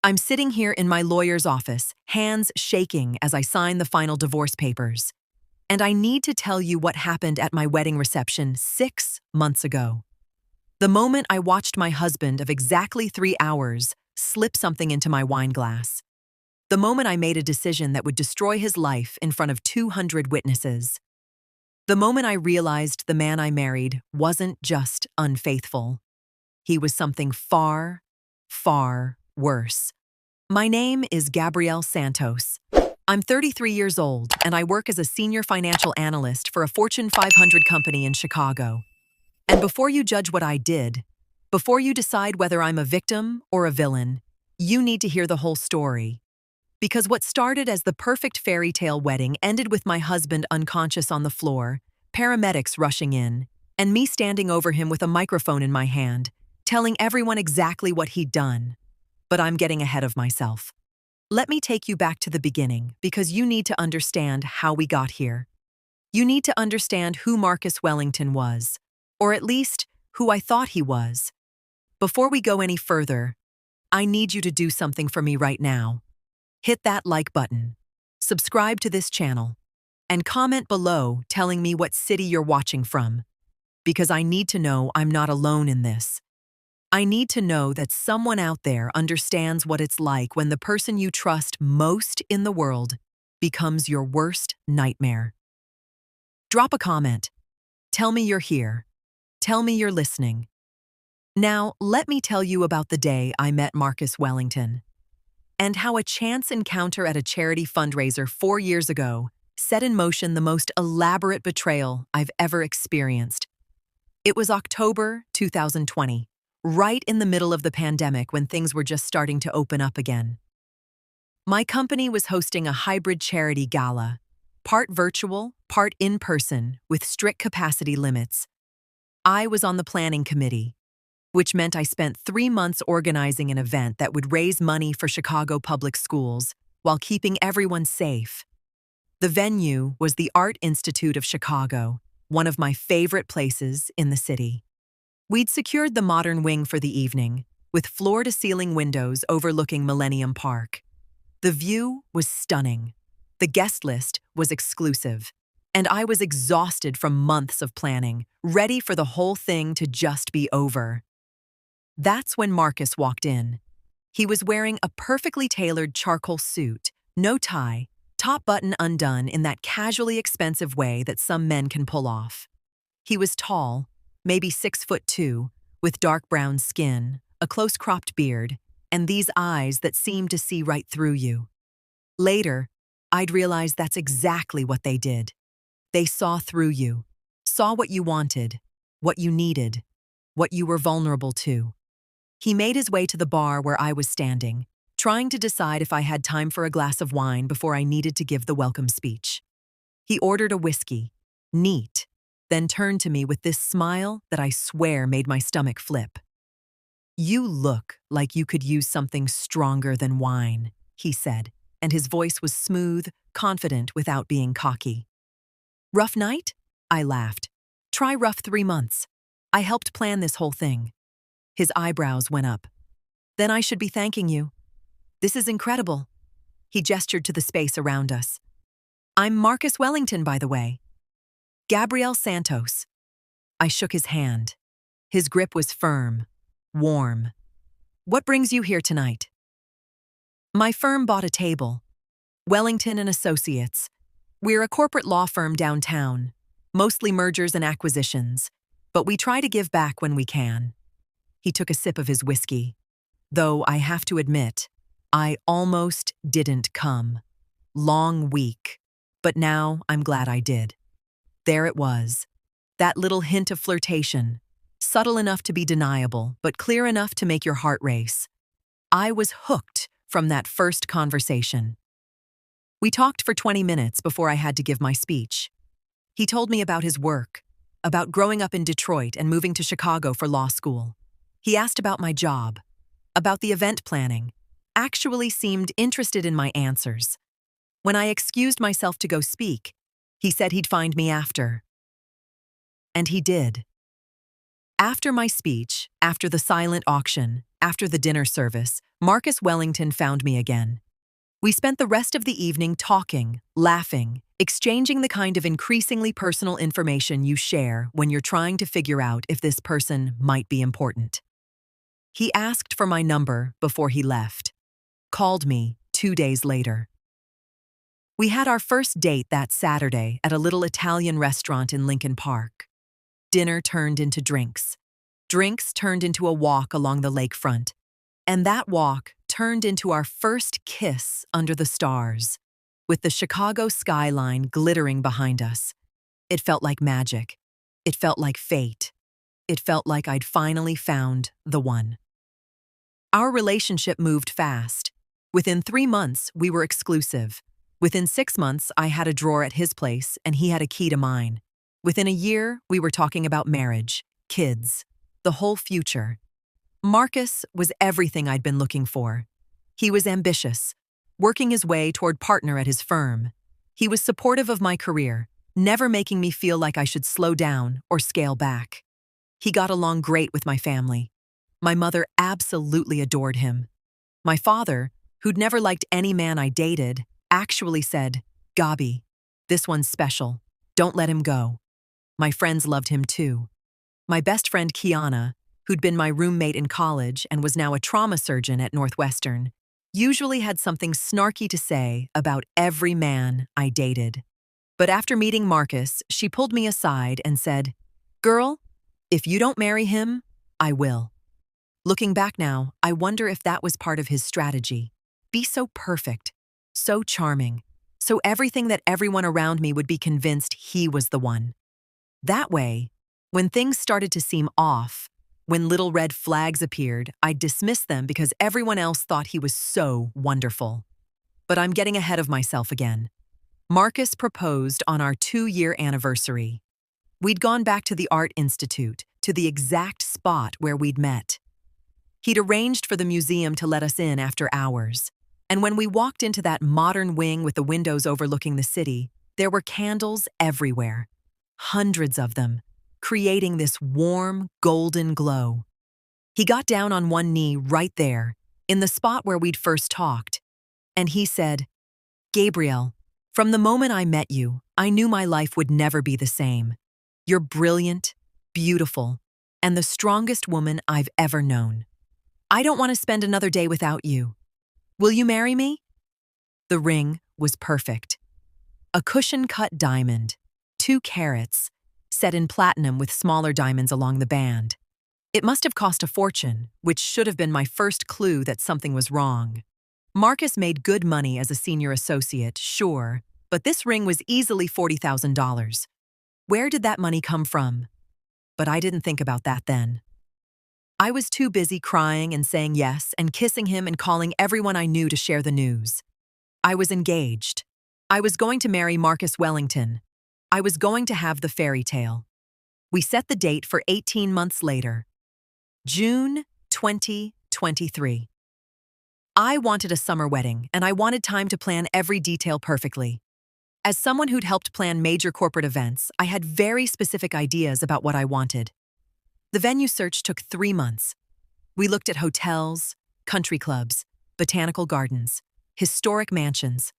I'm sitting here in my lawyer's office, hands shaking as I sign the final divorce papers. And I need to tell you what happened at my wedding reception 6 months ago. The moment I watched my husband of exactly 3 hours slip something into my wine glass. The moment I made a decision that would destroy his life in front of 200 witnesses. The moment I realized the man I married wasn't just unfaithful. He was something far, far worse. My name is Gabrielle Santos. I'm 33 years old, and I work as a senior financial analyst for a Fortune 500 company in Chicago. And before you judge what I did, before you decide whether I'm a victim or a villain, you need to hear the whole story. Because what started as the perfect fairy tale wedding ended with my husband unconscious on the floor, paramedics rushing in, and me standing over him with a microphone in my hand, telling everyone exactly what he'd done. But I'm getting ahead of myself. Let me take you back to the beginning, because you need to understand how we got here. You need to understand who Marcus Wellington was, or at least who I thought he was. Before we go any further, I need you to do something for me right now. Hit that like button, subscribe to this channel, and comment below telling me what city you're watching from, because I need to know I'm not alone in this. I need to know that someone out there understands what it's like when the person you trust most in the world becomes your worst nightmare. Drop a comment. Tell me you're here. Tell me you're listening. Now, let me tell you about the day I met Marcus Wellington, and how a chance encounter at a charity fundraiser 4 years ago set in motion the most elaborate betrayal I've ever experienced. It was October 2020, right in the middle of the pandemic when things were just starting to open up again. My company was hosting a hybrid charity gala, part virtual, part in-person, with strict capacity limits. I was on the planning committee, which meant I spent 3 months organizing an event that would raise money for Chicago public schools while keeping everyone safe. The venue was the Art Institute of Chicago, one of my favorite places in the city. We'd secured the modern wing for the evening, with floor-to-ceiling windows overlooking Millennium Park. The view was stunning. The guest list was exclusive, and I was exhausted from months of planning, ready for the whole thing to just be over. That's when Marcus walked in. He was wearing a perfectly tailored charcoal suit, no tie, top button undone in that casually expensive way that some men can pull off. He was tall, maybe 6'2", with dark brown skin, a close-cropped beard, and these eyes that seemed to see right through you. Later, I'd realize that's exactly what they did. They saw through you, saw what you wanted, what you needed, what you were vulnerable to. He made his way to the bar where I was standing, trying to decide if I had time for a glass of wine before I needed to give the welcome speech. He ordered a whiskey, neat, then turned to me with this smile that I swear made my stomach flip. "You look like you could use something stronger than wine," he said, and his voice was smooth, confident without being cocky. "Rough night?" I laughed. "Try rough 3 months. I helped plan this whole thing." His eyebrows went up. "Then I should be thanking you. This is incredible." He gestured to the space around us. "I'm Marcus Wellington, by the way. Gabrielle Santos." I shook his hand. His grip was firm, warm. "What brings you here tonight?" "My firm bought a table. Wellington and Associates. We're a corporate law firm downtown, mostly mergers and acquisitions, but we try to give back when we can." He took a sip of his whiskey. "Though I have to admit, I almost didn't come. Long week, but now I'm glad I did." There it was, that little hint of flirtation, subtle enough to be deniable, but clear enough to make your heart race. I was hooked from that first conversation. We talked for 20 minutes before I had to give my speech. He told me about his work, about growing up in Detroit and moving to Chicago for law school. He asked about my job, about the event planning, actually seemed interested in my answers. When I excused myself to go speak, he said he'd find me after. And he did. After my speech, after the silent auction, After the dinner service, Marcus Wellington found me again. We spent the rest of the evening talking, laughing, exchanging the kind of increasingly personal information you share when you're trying to figure out if this person might be important. He asked for my number before he left, called me 2 days later. We had our first date that Saturday at a little Italian restaurant in Lincoln Park. Dinner turned into drinks. Drinks turned into a walk along the lakefront. And that walk turned into our first kiss under the stars, with the Chicago skyline glittering behind us. It felt like magic. It felt like fate. It felt like I'd finally found the one. Our relationship moved fast. Within 3 months, we were exclusive. Within 6 months, I had a drawer at his place and he had a key to mine. Within a year, we were talking about marriage, kids, the whole future. Marcus was everything I'd been looking for. He was ambitious, working his way toward partner at his firm. He was supportive of my career, never making me feel like I should slow down or scale back. He got along great with my family. My mother absolutely adored him. My father, who'd never liked any man I dated, actually said, "Gabi, this one's special. Don't let him go." My friends loved him too. My best friend Kiana, who'd been my roommate in college and was now a trauma surgeon at Northwestern, usually had something snarky to say about every man I dated. But after meeting Marcus, she pulled me aside and said, "Girl, if you don't marry him, I will." Looking back now, I wonder if that was part of his strategy. Be so perfect, so charming, so everything that everyone around me would be convinced he was the one. That way, when things started to seem off, when little red flags appeared, I'd dismiss them because everyone else thought he was so wonderful. But I'm getting ahead of myself again. Marcus proposed on our 2-year anniversary. We'd gone back to the Art Institute, to the exact spot where we'd met. He'd arranged for the museum to let us in after hours. And when we walked into that modern wing with the windows overlooking the city, there were candles everywhere. Hundreds of them, creating this warm, golden glow. He got down on one knee right there, in the spot where we'd first talked, and he said, "Gabrielle, from the moment I met you, I knew my life would never be the same. You're brilliant, beautiful, and the strongest woman I've ever known. I don't want to spend another day without you. Will you marry me?" The ring was perfect. A cushion-cut diamond, 2 carats, set in platinum with smaller diamonds along the band. It must have cost a fortune, which should have been my first clue that something was wrong. Marcus made good money as a senior associate, sure, but this ring was easily $40,000. Where did that money come from? But I didn't think about that then. I was too busy crying and saying yes and kissing him and calling everyone I knew to share the news. I was engaged. I was going to marry Marcus Wellington. I was going to have the fairy tale. We set the date for 18 months later, June 2023. I wanted a summer wedding, and I wanted time to plan every detail perfectly. As someone who'd helped plan major corporate events, I had very specific ideas about what I wanted. The venue search took 3 months. We looked at hotels, country clubs, botanical gardens, historic mansions.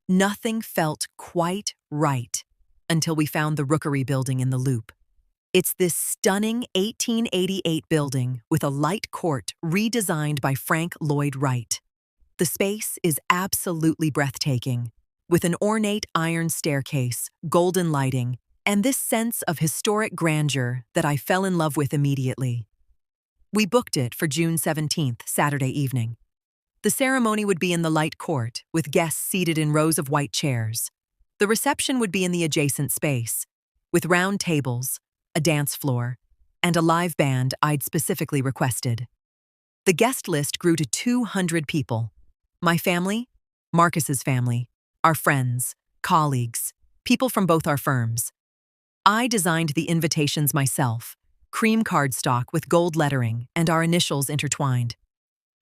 Nothing felt quite right until we found the Rookery building in the Loop. It's this stunning 1888 building with a light court redesigned by Frank Lloyd Wright. The space is absolutely breathtaking, with an ornate iron staircase, golden lighting, and this sense of historic grandeur that I fell in love with immediately. We booked it for June 17th, Saturday evening. The ceremony would be in the light court, with guests seated in rows of white chairs. The reception would be in the adjacent space, with round tables, a dance floor, and a live band I'd specifically requested. The guest list grew to 200 people. My family, Marcus's family, our friends, colleagues, people from both our firms. I designed the invitations myself, cream cardstock with gold lettering and our initials intertwined.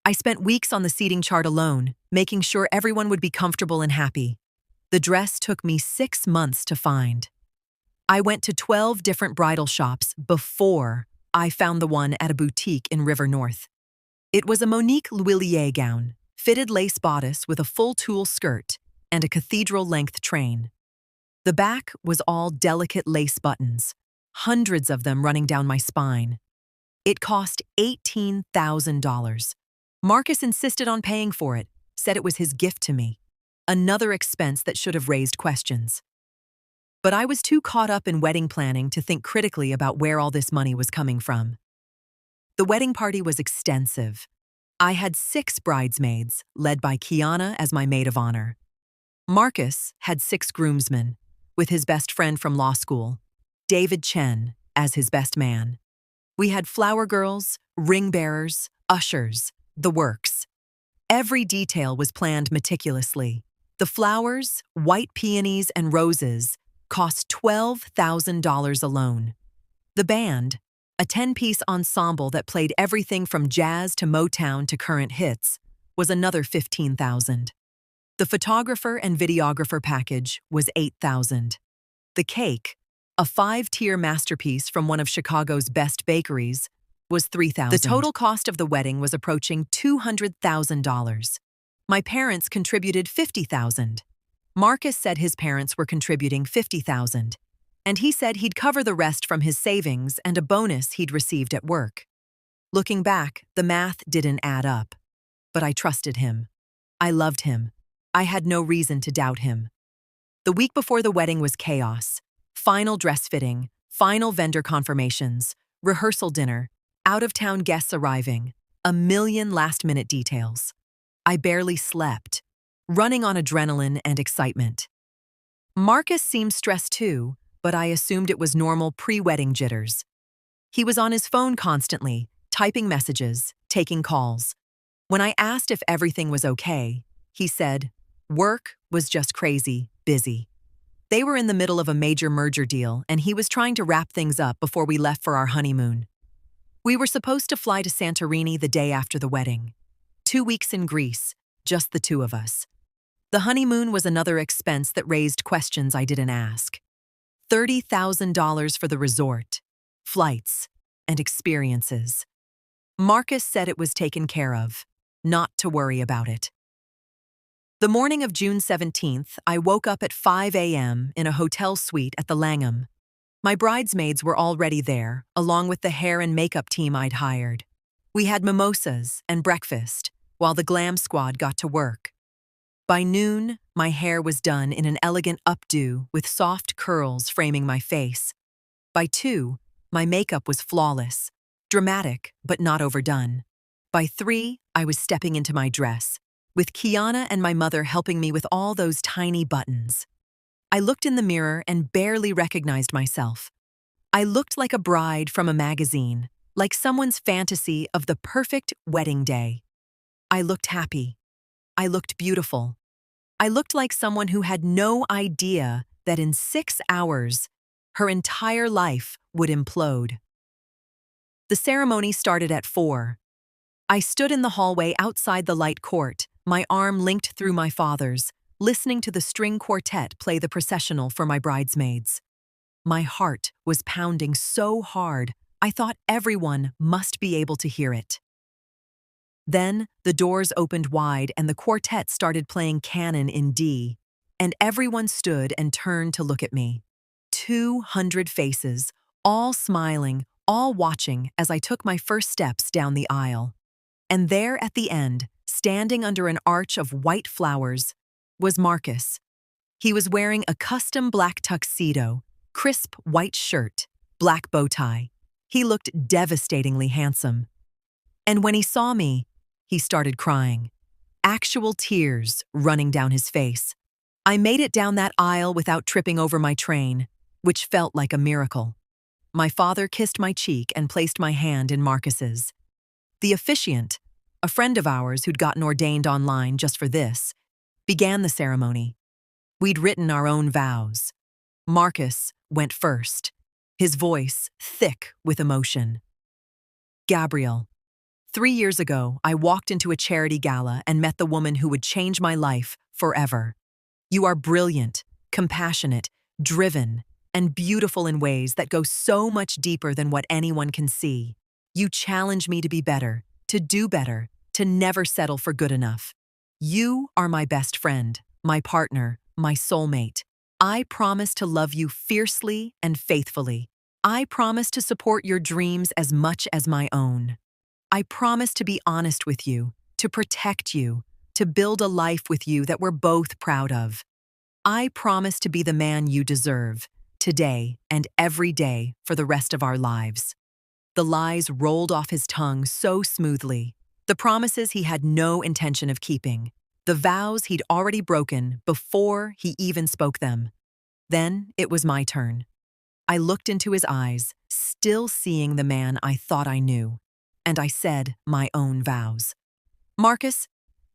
I spent weeks on the seating chart alone, making sure everyone would be comfortable and happy. The dress took me 6 months to find. I went to 12 different bridal shops before I found the one at a boutique in River North. It was a Monique Lhuillier gown, fitted lace bodice with a full tulle skirt and a cathedral-length train. The back was all delicate lace buttons, hundreds of them running down my spine. It cost $18,000. Marcus insisted on paying for it, said it was his gift to me. Another expense that should have raised questions. But I was too caught up in wedding planning to think critically about where all this money was coming from. The wedding party was extensive. I had 6 bridesmaids, led by Kiana as my maid of honor. Marcus had 6 groomsmen, with his best friend from law school, David Chen, as his best man. We had flower girls, ring bearers, ushers, the works. Every detail was planned meticulously. The flowers, white peonies, and roses cost $12,000 alone. The band, a 10-piece ensemble that played everything from jazz to Motown to current hits, was another $15,000. The photographer and videographer package was $8,000. The cake, a 5-tier masterpiece from one of Chicago's best bakeries, was $3,000. The total cost of the wedding was approaching $200,000. My parents contributed $50,000. Marcus said his parents were contributing $50,000, and he said he'd cover the rest from his savings and a bonus he'd received at work. Looking back, the math didn't add up. But I trusted him. I loved him. I had no reason to doubt him. The week before the wedding was chaos. Final dress fitting, final vendor confirmations, rehearsal dinner, out-of-town guests arriving, a million last-minute details. I barely slept, running on adrenaline and excitement. Marcus seemed stressed too, but I assumed it was normal pre-wedding jitters. He was on his phone constantly, typing messages, taking calls. When I asked if everything was okay, he said, "Work was just crazy, busy." They were in the middle of a major merger deal, and he was trying to wrap things up before we left for our honeymoon. We were supposed to fly to Santorini the day after the wedding. 2 weeks in Greece, just the 2 of us. The honeymoon was another expense that raised questions I didn't ask. $30,000 for the resort, flights, and experiences. Marcus said it was taken care of, not to worry about it. The morning of June 17th, I woke up at 5 a.m. in a hotel suite at the Langham. My bridesmaids were already there, along with the hair and makeup team I'd hired. We had mimosas and breakfast, while the glam squad got to work. By noon, my hair was done in an elegant updo with soft curls framing my face. By 2, my makeup was flawless, dramatic but not overdone. By 3, I was stepping into my dress, with Kiana and my mother helping me with all those tiny buttons. I looked in the mirror and barely recognized myself. I looked like a bride from a magazine, like someone's fantasy of the perfect wedding day. I looked happy. I looked beautiful. I looked like someone who had no idea that in 6 hours, her entire life would implode. The ceremony started at 4. I stood in the hallway outside the light court, my arm linked through my father's, listening to the string quartet play the processional for my bridesmaids. My heart was pounding so hard, I thought everyone must be able to hear it. Then, the doors opened wide and the quartet started playing Canon in D, and everyone stood and turned to look at me. 200 faces, all smiling, all watching as I took my first steps down the aisle. And there at the end, standing under an arch of white flowers, was Marcus. He was wearing a custom black tuxedo, crisp white shirt, black bow tie. He looked devastatingly handsome. And when he saw me, he started crying. Actual tears running down his face. I made it down that aisle without tripping over my train, which felt like a miracle. My father kissed my cheek and placed my hand in Marcus's. The officiant, a friend of ours who'd gotten ordained online just for this, began the ceremony. We'd written our own vows. Marcus went first, his voice thick with emotion. Gabriel, 3 years ago, I walked into a charity gala and met the woman who would change my life forever. You are brilliant, compassionate, driven, and beautiful in ways that go so much deeper than what anyone can see. You challenge me to be better, to do better, to never settle for good enough. You are my best friend, my partner, my soulmate. I promise to love you fiercely and faithfully. I promise to support your dreams as much as my own. I promise to be honest with you, to protect you, to build a life with you that we're both proud of. I promise to be the man you deserve, today and every day for the rest of our lives. The lies rolled off his tongue so smoothly, the promises he had no intention of keeping, the vows he'd already broken before he even spoke them. Then it was my turn. I looked into his eyes, still seeing the man I thought I knew, and I said my own vows. Marcus,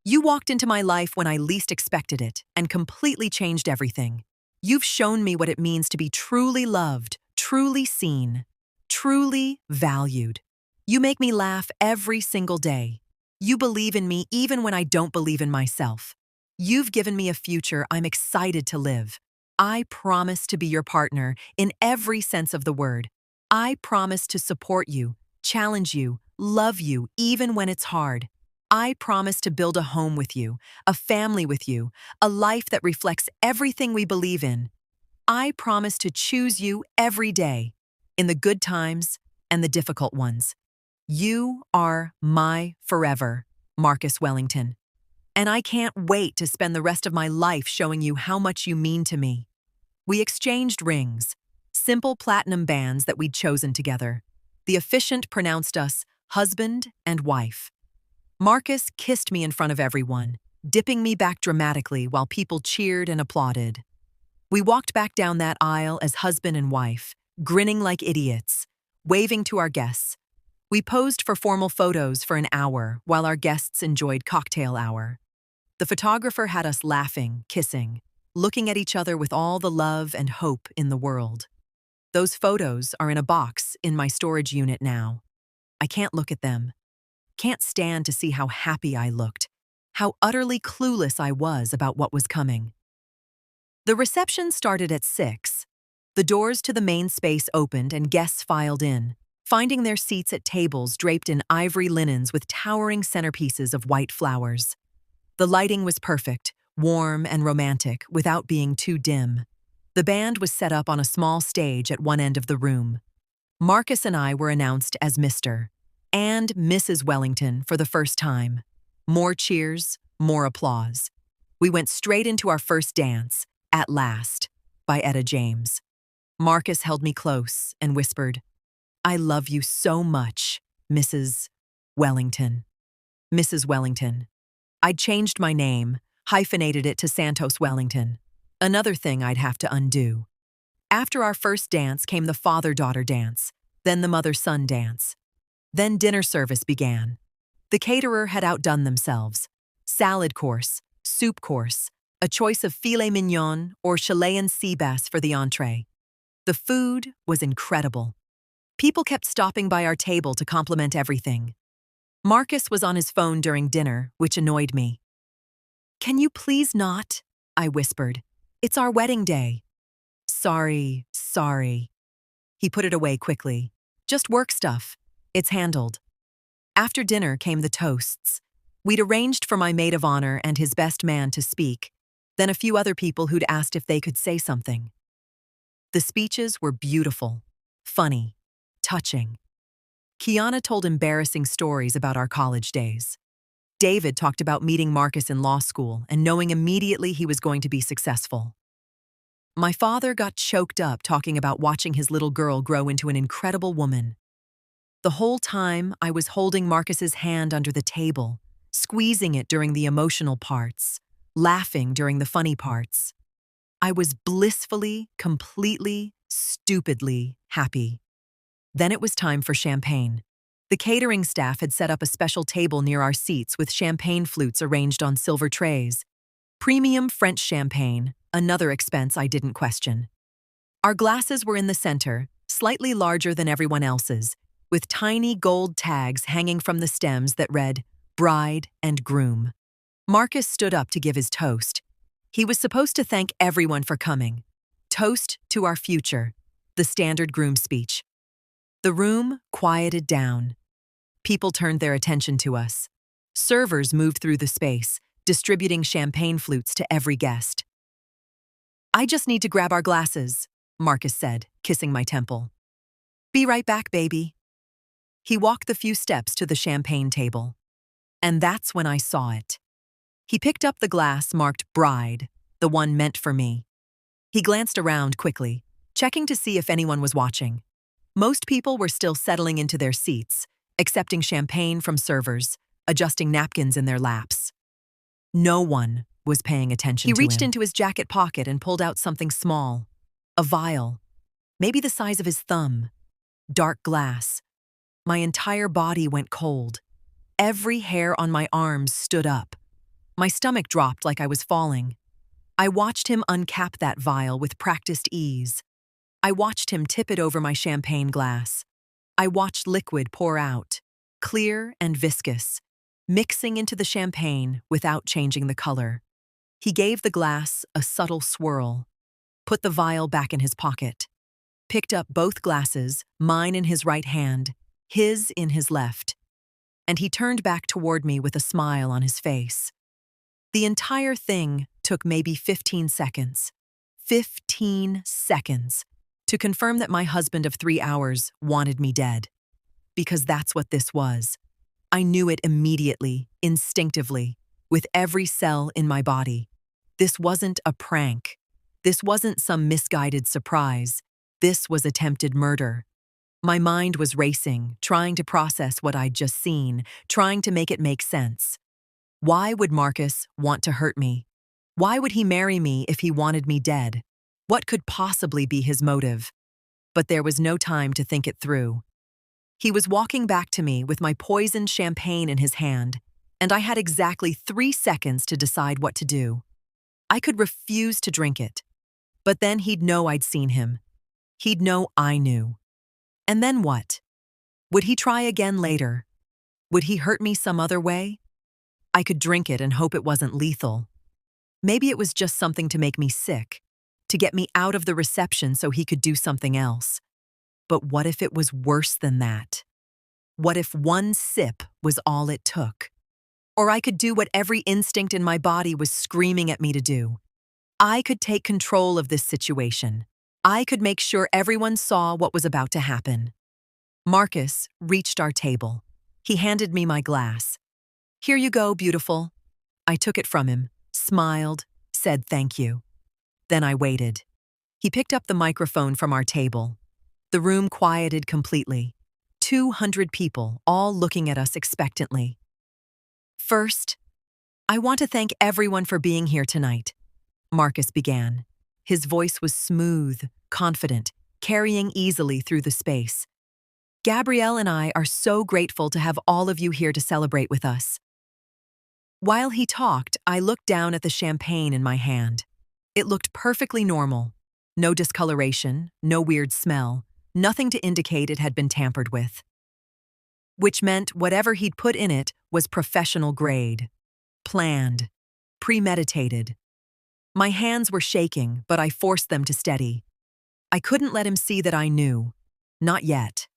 you walked into my life when I least expected it and completely changed everything. You've shown me what it means to be truly loved, truly seen, truly valued. You make me laugh every single day. You believe in me even when I don't believe in myself. You've given me a future I'm excited to live. I promise to be your partner in every sense of the word. I promise to support you, challenge you, love you even when it's hard. I promise to build a home with you, a family with you, a life that reflects everything we believe in. I promise to choose you every day, in the good times and the difficult ones. You are my forever, Marcus Wellington. And I can't wait to spend the rest of my life showing you how much you mean to me. We exchanged rings, simple platinum bands that we'd chosen together. The officiant pronounced us husband and wife. Marcus kissed me in front of everyone, dipping me back dramatically while people cheered and applauded. We walked back down that aisle as husband and wife, grinning like idiots, waving to our guests. We posed for formal photos for an hour while our guests enjoyed cocktail hour. The photographer had us laughing, kissing, looking at each other with all the love and hope in the world. Those photos are in a box in my storage unit now. I can't look at them. Can't stand to see how happy I looked, how utterly clueless I was about what was coming. The reception started at 6. The doors to the main space opened and guests filed in, finding their seats at tables draped in ivory linens with towering centerpieces of white flowers. The lighting was perfect, warm and romantic, without being too dim. The band was set up on a small stage at one end of the room. Marcus and I were announced as Mr. and Mrs. Wellington for the first time. More cheers, more applause. We went straight into our first dance, At Last, by Etta James. Marcus held me close and whispered, "I love you so much, Mrs. Wellington." Mrs. Wellington. I'd changed my name, hyphenated it to Santos Wellington. Another thing I'd have to undo. After our first dance came the father-daughter dance, then the mother-son dance. Then dinner service began. The caterer had outdone themselves. Salad course, soup course, a choice of filet mignon or Chilean sea bass for the entree. The food was incredible. People kept stopping by our table to compliment everything. Marcus was on his phone during dinner, which annoyed me. "Can you please not?" I whispered. "It's our wedding day." Sorry. He put it away quickly. "Just work stuff. It's handled." After dinner came the toasts. We'd arranged for my maid of honor and his best man to speak, then a few other people who'd asked if they could say something. The speeches were beautiful, funny, touching. Kiana told embarrassing stories about our college days. David talked about meeting Marcus in law school and knowing immediately he was going to be successful. My father got choked up talking about watching his little girl grow into an incredible woman. The whole time, I was holding Marcus's hand under the table, squeezing it during the emotional parts, laughing during the funny parts. I was blissfully, completely, stupidly happy. Then it was time for champagne. The catering staff had set up a special table near our seats with champagne flutes arranged on silver trays. Premium French champagne, another expense I didn't question. Our glasses were in the center, slightly larger than everyone else's, with tiny gold tags hanging from the stems that read, "Bride and Groom." Marcus stood up to give his toast. He was supposed to thank everyone for coming. Toast to our future, the standard groom speech. The room quieted down. People turned their attention to us. Servers moved through the space, distributing champagne flutes to every guest. "I just need to grab our glasses," Marcus said, kissing my temple. "Be right back, baby." He walked the few steps to the champagne table. And that's when I saw it. He picked up the glass marked Bride, the one meant for me. He glanced around quickly, checking to see if anyone was watching. Most people were still settling into their seats, accepting champagne from servers, adjusting napkins in their laps. No one was paying attention to him. He reached into his jacket pocket and pulled out something small. A vial, maybe the size of his thumb. Dark glass. My entire body went cold. Every hair on my arms stood up. My stomach dropped like I was falling. I watched him uncap that vial with practiced ease. I watched him tip it over my champagne glass. I watched liquid pour out, clear and viscous, mixing into the champagne without changing the color. He gave the glass a subtle swirl, put the vial back in his pocket, picked up both glasses, mine in his right hand, his in his left, and he turned back toward me with a smile on his face. The entire thing took maybe 15 seconds. 15 seconds to confirm that my husband of 3 hours wanted me dead. Because that's what this was. I knew it immediately, instinctively, with every cell in my body. This wasn't a prank. This wasn't some misguided surprise. This was attempted murder. My mind was racing, trying to process what I'd just seen, trying to make it make sense. Why would Marcus want to hurt me? Why would he marry me if he wanted me dead? What could possibly be his motive? But there was no time to think it through. He was walking back to me with my poisoned champagne in his hand, and I had exactly 3 seconds to decide what to do. I could refuse to drink it, but then he'd know I'd seen him. He'd know I knew. And then what? Would he try again later? Would he hurt me some other way? I could drink it and hope it wasn't lethal. Maybe it was just something to make me sick, to get me out of the reception so he could do something else. But what if it was worse than that? What if one sip was all it took? Or I could do what every instinct in my body was screaming at me to do. I could take control of this situation. I could make sure everyone saw what was about to happen. Marcus reached our table. He handed me my glass. "Here you go, beautiful." I took it from him, smiled, said thank you. Then I waited. He picked up the microphone from our table. The room quieted completely. 200 people, all looking at us expectantly. "First, I want to thank everyone for being here tonight," Marcus began. His voice was smooth, confident, carrying easily through the space. "Gabrielle and I are so grateful to have all of you here to celebrate with us." While he talked, I looked down at the champagne in my hand. It looked perfectly normal. No discoloration, no weird smell, nothing to indicate it had been tampered with. Which meant whatever he'd put in it was professional grade. Planned. Premeditated. My hands were shaking, but I forced them to steady. I couldn't let him see that I knew. Not yet.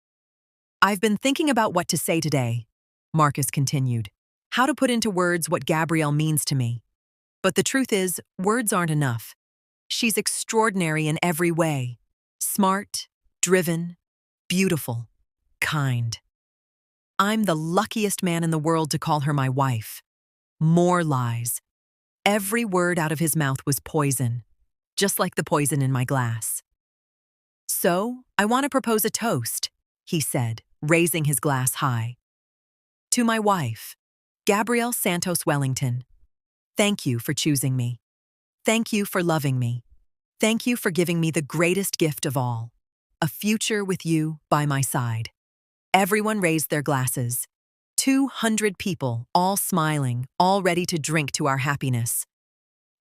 "I've been thinking about what to say today," Marcus continued. "How to put into words what Gabrielle means to me. But the truth is, words aren't enough. She's extraordinary in every way. Smart, driven, beautiful, kind. I'm the luckiest man in the world to call her my wife." More lies. Every word out of his mouth was poison, just like the poison in my glass. "So, I want to propose a toast," he said, raising his glass high. "To my wife, Gabrielle Santos Wellington. Thank you for choosing me. Thank you for loving me. Thank you for giving me the greatest gift of all, a future with you by my side." Everyone raised their glasses. 200 people, all smiling, all ready to drink to our happiness.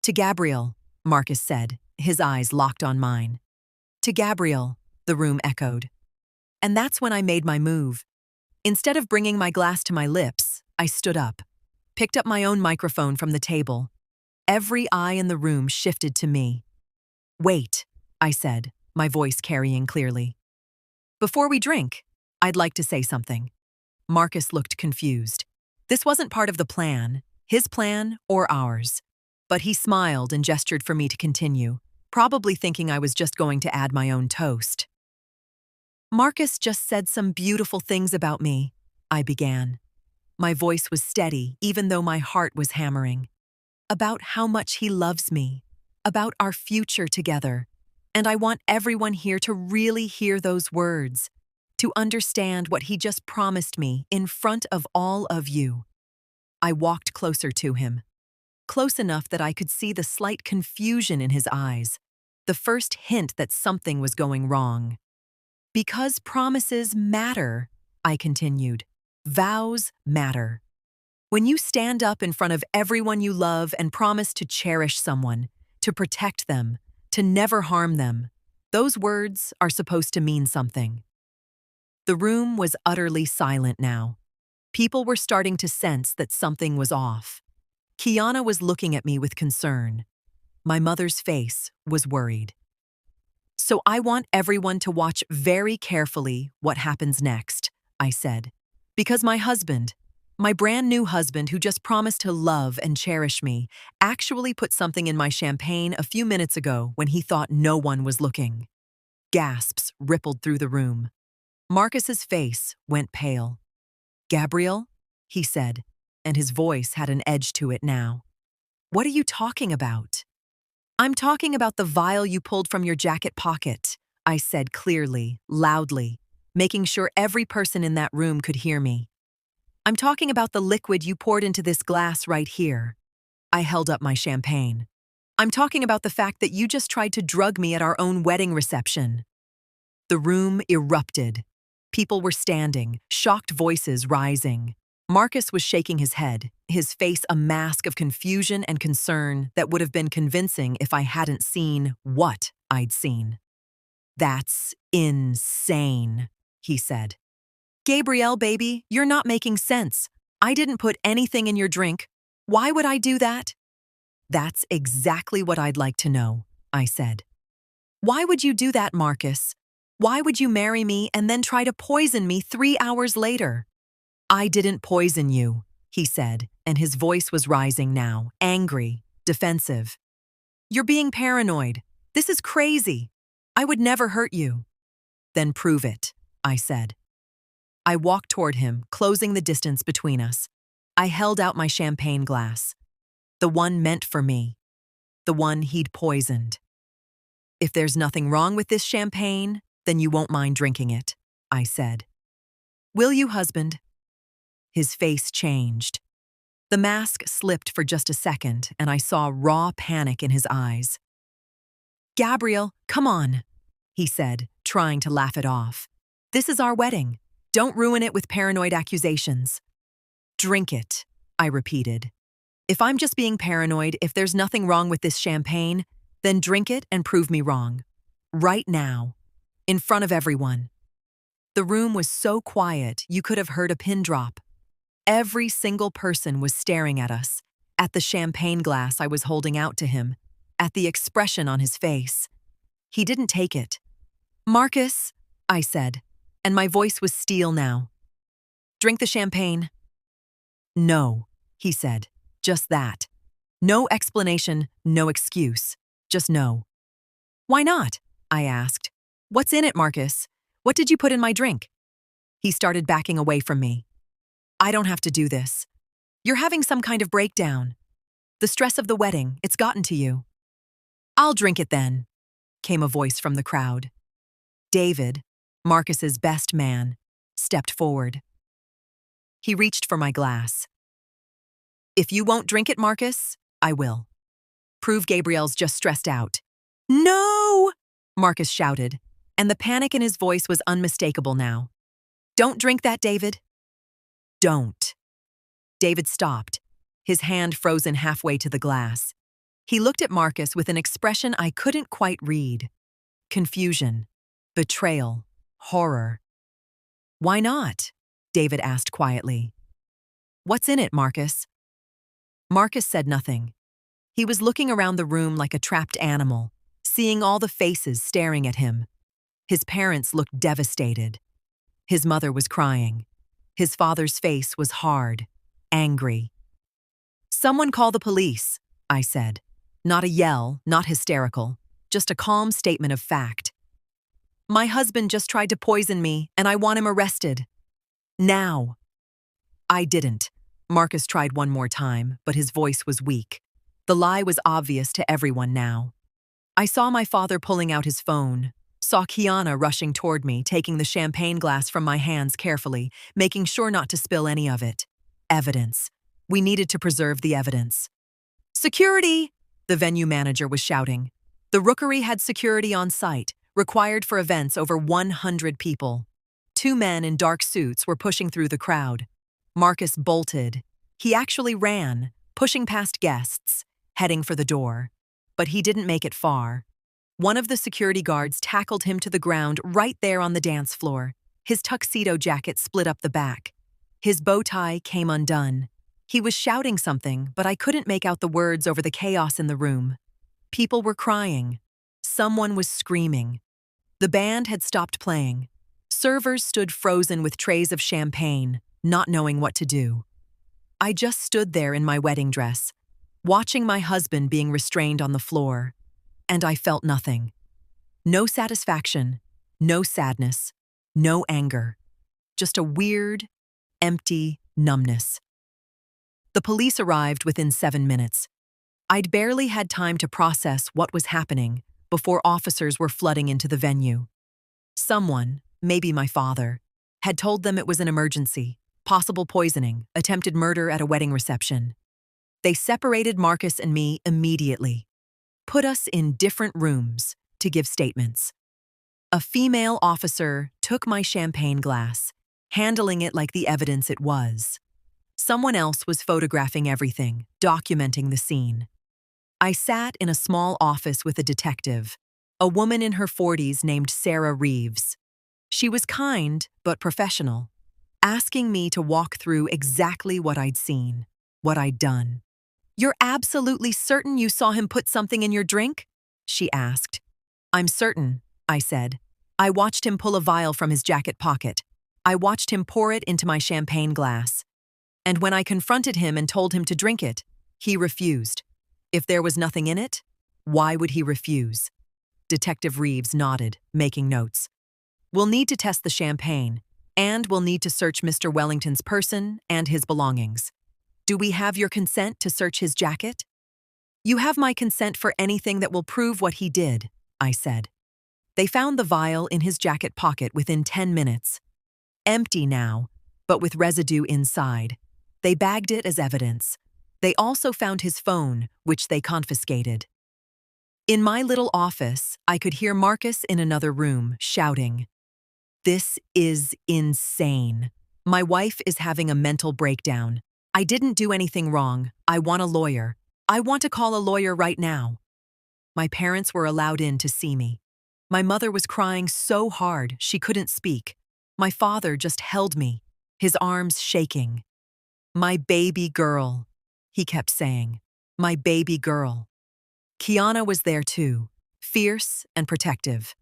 "To Gabrielle," Marcus said, his eyes locked on mine. "To Gabrielle," the room echoed. And that's when I made my move. Instead of bringing my glass to my lips, I stood up, picked up my own microphone from the table. Every eye in the room shifted to me. "Wait," I said, my voice carrying clearly. "Before we drink, I'd like to say something. Marcus looked confused. This wasn't part of the plan, his plan or ours. But he smiled and gestured for me to continue, probably thinking I was just going to add my own toast. Marcus just said some beautiful things about me, I began. My voice was steady, even though my heart was hammering. About how much he loves me, about our future together. And I want everyone here to really hear those words, to understand what he just promised me in front of all of you. I walked closer to him, close enough that I could see the slight confusion in his eyes, the first hint that something was going wrong. Because promises matter, I continued. Vows matter. When you stand up in front of everyone you love and promise to cherish someone, to protect them, to never harm them, those words are supposed to mean something. The room was utterly silent now. People were starting to sense that something was off. Kiana was looking at me with concern. My mother's face was worried. So I want everyone to watch very carefully what happens next, I said. Because my husband, my brand new husband who just promised to love and cherish me, actually put something in my champagne a few minutes ago when he thought no one was looking. Gasps rippled through the room. Marcus's face went pale. Gabriel, he said, and his voice had an edge to it now. What are you talking about? I'm talking about the vial you pulled from your jacket pocket, I said clearly, loudly, making sure every person in that room could hear me. I'm talking about the liquid you poured into this glass right here. I held up my champagne. I'm talking about the fact that you just tried to drug me at our own wedding reception. The room erupted. People were standing, shocked voices rising. Marcus was shaking his head, his face a mask of confusion and concern that would have been convincing if I hadn't seen what I'd seen. That's insane, he said. Gabrielle, baby, you're not making sense. I didn't put anything in your drink. Why would I do that? That's exactly what I'd like to know, I said. Why would you do that, Marcus? Why would you marry me and then try to poison me 3 hours later? I didn't poison you, he said, and his voice was rising now, angry, defensive. You're being paranoid. This is crazy. I would never hurt you. Then prove it, I said. I walked toward him, closing the distance between us. I held out my champagne glass. The one meant for me. The one he'd poisoned. If there's nothing wrong with this champagne, then you won't mind drinking it, I said. Will you, husband? His face changed. The mask slipped for just a second, and I saw raw panic in his eyes. Gabriel, come on, he said, trying to laugh it off. This is our wedding. Don't ruin it with paranoid accusations. Drink it, I repeated. If I'm just being paranoid, if there's nothing wrong with this champagne, then drink it and prove me wrong. Right now, in front of everyone. The room was so quiet you could have heard a pin drop. Every single person was staring at us, at the champagne glass I was holding out to him, at the expression on his face. He didn't take it. Marcus, I said, and my voice was steel now. Drink the champagne. No, he said, just that. No explanation, no excuse, just no. Why not? I asked. What's in it, Marcus? What did you put in my drink? He started backing away from me. I don't have to do this. You're having some kind of breakdown. The stress of the wedding, it's gotten to you. I'll drink it then, came a voice from the crowd. David, Marcus's best man, stepped forward. He reached for my glass. If you won't drink it, Marcus, I will. Prove Gabriel's just stressed out. No! Marcus shouted, and the panic in his voice was unmistakable now. Don't drink that, David. Don't. David stopped, his hand frozen halfway to the glass. He looked at Marcus with an expression I couldn't quite read. Confusion, betrayal, horror. Why not? David asked quietly. What's in it, Marcus? Marcus said nothing. He was looking around the room like a trapped animal, seeing all the faces staring at him. His parents looked devastated. His mother was crying. His father's face was hard, angry. "Someone call the police," I said. Not a yell, not hysterical, just a calm statement of fact. "My husband just tried to poison me, and I want him arrested. Now." I didn't. Marcus tried one more time, but his voice was weak. The lie was obvious to everyone now. I saw my father pulling out his phone, saw Kiana rushing toward me, taking the champagne glass from my hands carefully, making sure not to spill any of it. Evidence. We needed to preserve the evidence. "Security!" the venue manager was shouting. The rookery had security on site, required for events over 100 people. 2 men in dark suits were pushing through the crowd. Marcus bolted. He actually ran, pushing past guests, heading for the door. But he didn't make it far. One of the security guards tackled him to the ground right there on the dance floor. His tuxedo jacket split up the back. His bow tie came undone. He was shouting something, but I couldn't make out the words over the chaos in the room. People were crying. Someone was screaming. The band had stopped playing. Servers stood frozen with trays of champagne, not knowing what to do. I just stood there in my wedding dress, watching my husband being restrained on the floor, and I felt nothing. No satisfaction, no sadness, no anger. Just a weird, empty numbness. The police arrived within 7 minutes. I'd barely had time to process what was happening before officers were flooding into the venue. Someone, maybe my father, had told them it was an emergency, possible poisoning, attempted murder at a wedding reception. They separated Marcus and me immediately, put us in different rooms to give statements. A female officer took my champagne glass, handling it like the evidence it was. Someone else was photographing everything, documenting the scene. I sat in a small office with a detective, a woman in her 40s named Sarah Reeves. She was kind but professional, asking me to walk through exactly what I'd seen, what I'd done. "You're absolutely certain you saw him put something in your drink?" she asked. "I'm certain," I said. "I watched him pull a vial from his jacket pocket. I watched him pour it into my champagne glass. And when I confronted him and told him to drink it, he refused. If there was nothing in it, why would he refuse?" Detective Reeves nodded, making notes. "We'll need to test the champagne, and we'll need to search Mr. Wellington's person and his belongings. Do we have your consent to search his jacket?" "You have my consent for anything that will prove what he did," I said. They found the vial in his jacket pocket within 10 minutes. Empty now, but with residue inside. They bagged it as evidence. They also found his phone, which they confiscated. In my little office, I could hear Marcus in another room shouting, "This is insane. My wife is having a mental breakdown. I didn't do anything wrong. I want a lawyer. I want to call a lawyer right now." My parents were allowed in to see me. My mother was crying so hard she couldn't speak. My father just held me, his arms shaking. "My baby girl," he kept saying. "My baby girl." Kiana was there too, fierce and protective.